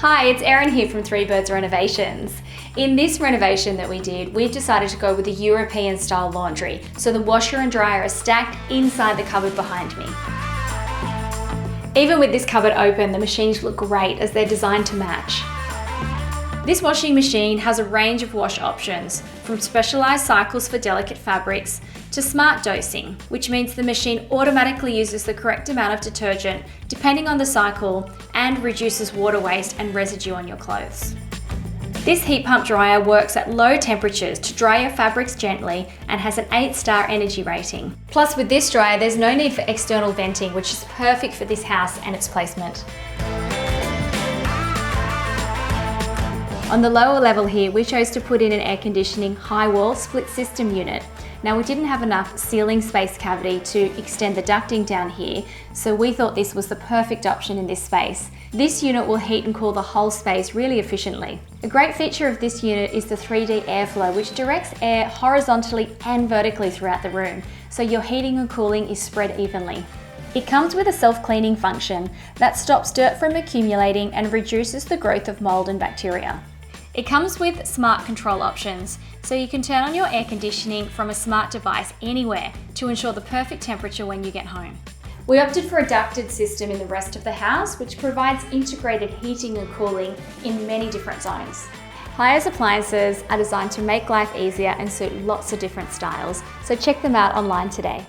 Hi, it's Erin here from Three Birds Renovations. In this renovation that we did, we've decided to go with a European style laundry, so the washer and dryer are stacked inside the cupboard behind me. Even with this cupboard open, the machines look great as they're designed to match. This washing machine has a range of wash options, from specialised cycles for delicate fabrics to smart dosing, which means the machine automatically uses the correct amount of detergent depending on the cycle and reduces water waste and residue on your clothes. This heat pump dryer works at low temperatures to dry your fabrics gently and has an 8-star energy rating. Plus, with this dryer, there's no need for external venting, which is perfect for this house and its placement. On the lower level here, we chose to put in an air conditioning high wall split system unit. Now, we didn't have enough ceiling space cavity to extend the ducting down here, so we thought this was the perfect option in this space. This unit will heat and cool the whole space really efficiently. A great feature of this unit is the 3D airflow, which directs air horizontally and vertically throughout the room, so your heating and cooling is spread evenly. It comes with a self-cleaning function that stops dirt from accumulating and reduces the growth of mold and bacteria. It comes with smart control options, so you can turn on your air conditioning from a smart device anywhere to ensure the perfect temperature when you get home. We opted for a ducted system in the rest of the house, which provides integrated heating and cooling in many different zones. Hiya's appliances are designed to make life easier and suit lots of different styles, so check them out online today.